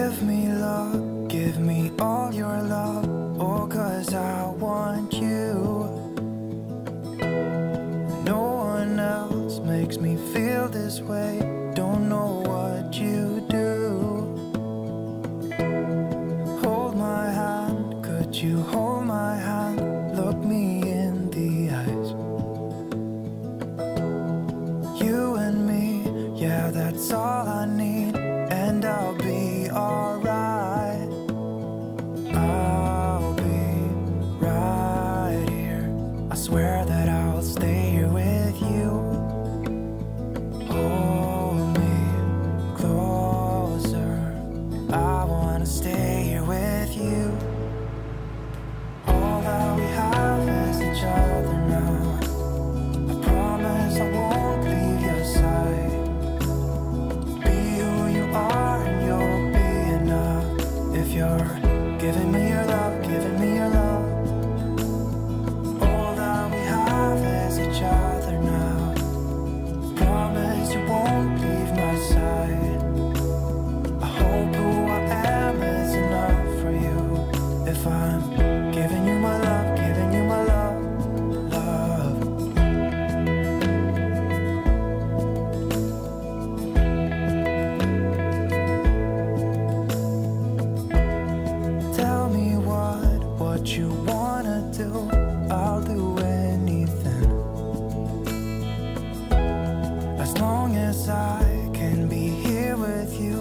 Give me love, give me all your love. Oh, 'cause I want you. No one else makes me feel this way. Don't know what you do. Hold my hand, could you hold my hand? Look me in the eyes. You and me, yeah, that's all I need. And I'll be alright. I'll be right here. I swear that I'll stay here with you. Hold me closer. I wanna stay here with you. All that we have is each other now. I promise I won't leave your side. Be who you are and you'll be enough. If you're giving me your love, giving me your love. All that we have is each other now. Promise you won't leave my side. I hope who I am is enough for you. If I'm giving you my love, giving you my love, love. Tell me what you wanna do. I'll do anything. As long as I can be here with you,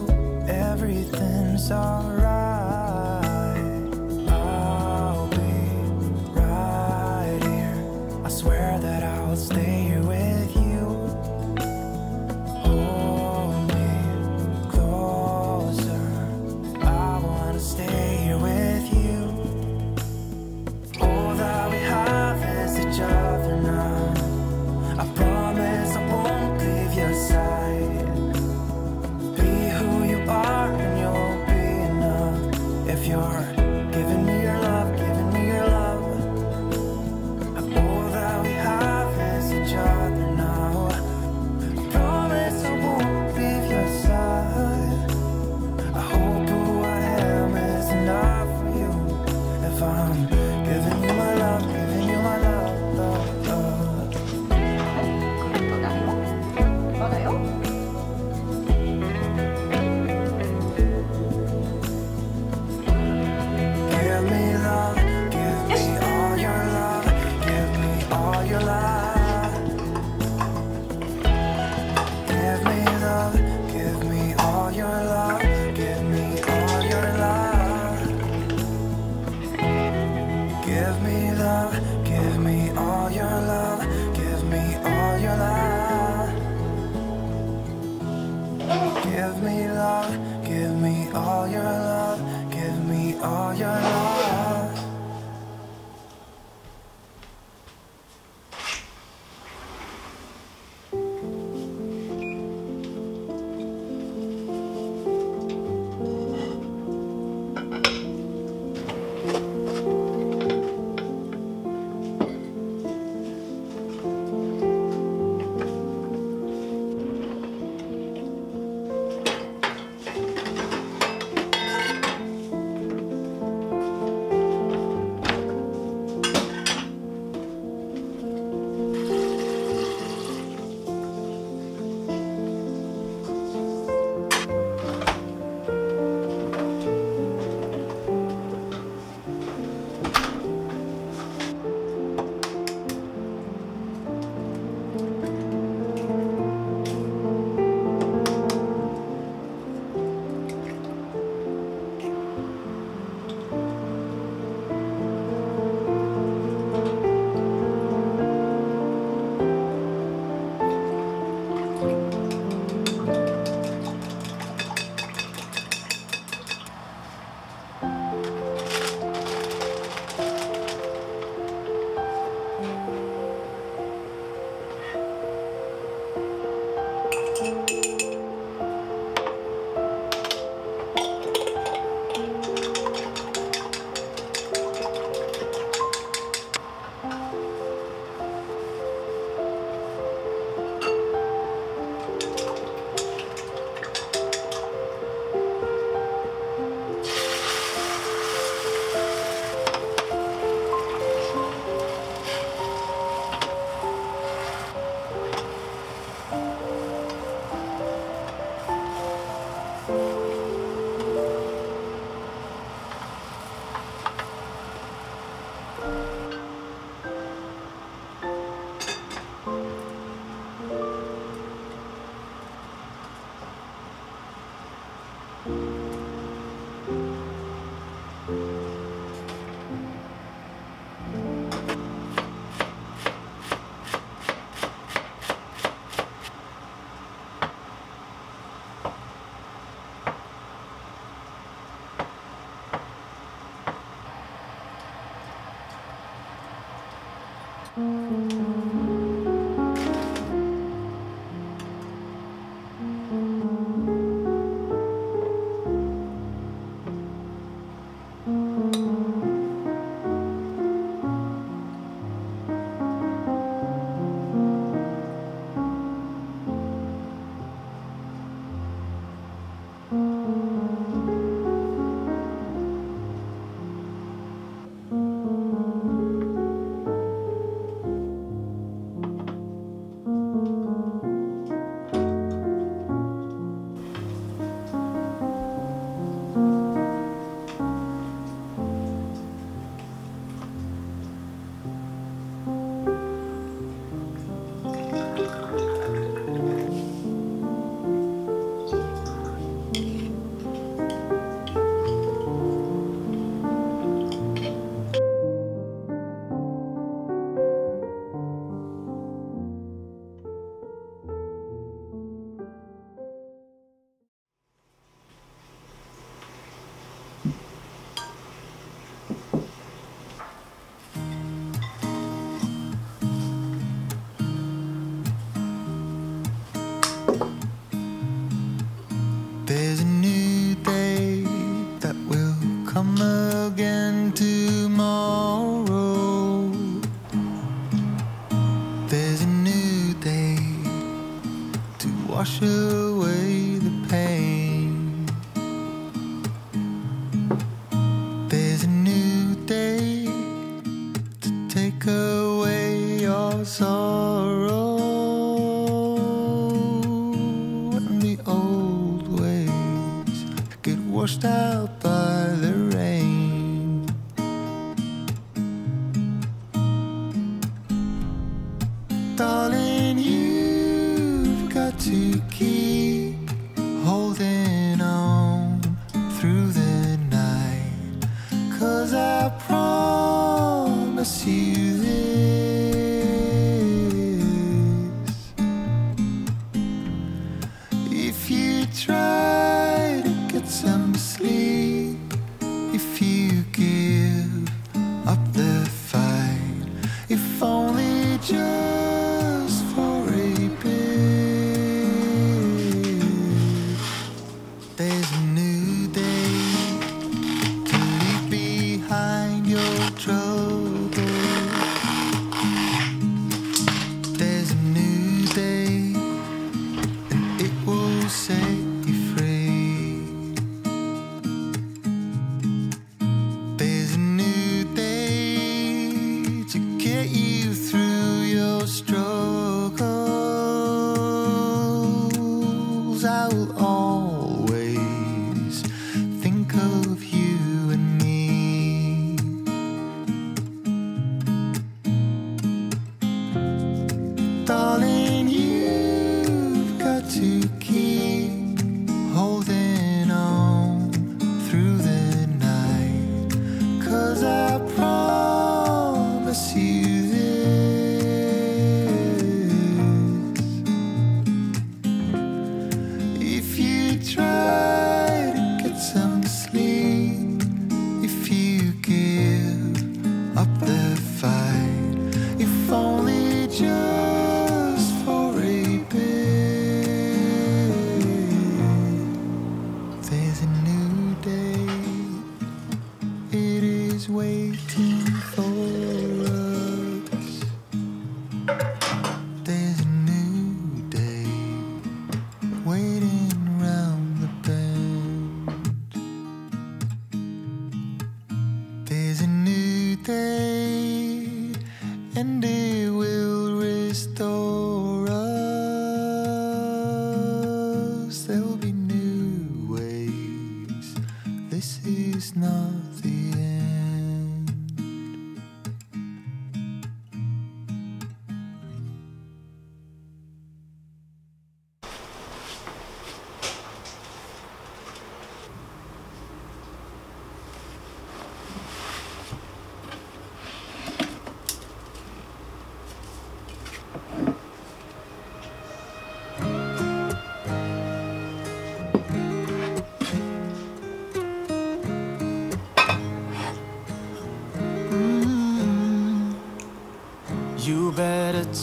everything's alright. I'll be right here. I swear that I'll stay here with you. Hold me closer. I wanna stay here with you. All that we have is each other now. I promise I won't leave your side. Be who you are and you'll be enough. There's a new day that will come again tomorrow. There's a new day to wash away the pain. There's a new day to take away your sorrow. And the old ways get washed out by the rain. Darling, you've got to keep holding on through the night, 'cause I promise you this: if you try to get some sleep, if you give up the fight, if only just for a bit, there's a new day to leave behind your trouble. There's a new day and it will set you free. There's a new day to get you through your struggles. I will always think of you and me. Darling, you've got to keep holding on through the night, 'cause I promise you this: if you try to get some sleep, if you give up the fight, if only just for a bit, there's a new day. It is waiting for us. There's a new day waiting round the bend. There's a new day and it will restore us. There'll be new ways. This is not the end.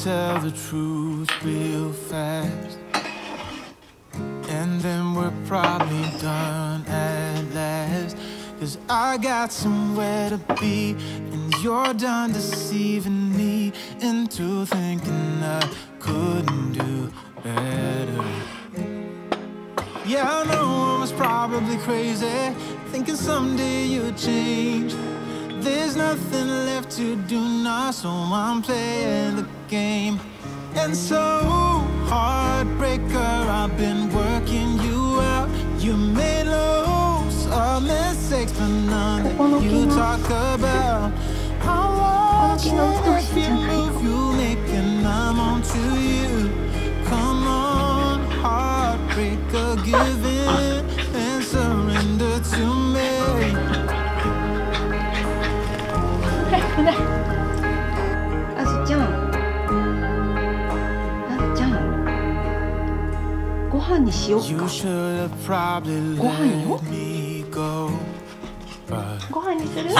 tell the truth real fast, and then we're probably done at last. 'Cause I got somewhere to be, and you're done deceiving me into thinking I couldn't do better. Yeah, I know I was probably crazy, thinking someday you'd change. There's nothing left to do now, so I'm playing the game. And so, heartbreaker, I've been working you out. You made loads of mistakes, but none that you talk about. I'm watching every move you make, and I'm on to you. Come on, heartbreaker, give in and surrender to me. あずちゃん、あずちゃん、ご飯にしようか。ご飯よ。ご飯にする？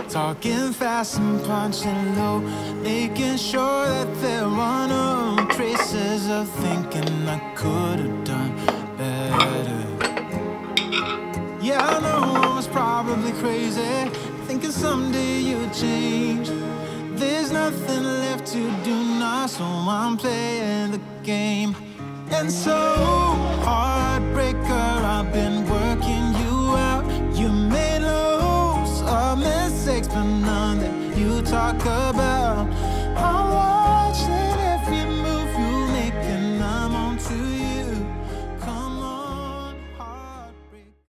Talking fast and punching low, making sure that there are no traces of thinking I could have done better. Yeah, I know I was probably crazy, thinking someday you'd change. There's nothing left to do now, so I'm playing the game. And so, heartbreaker,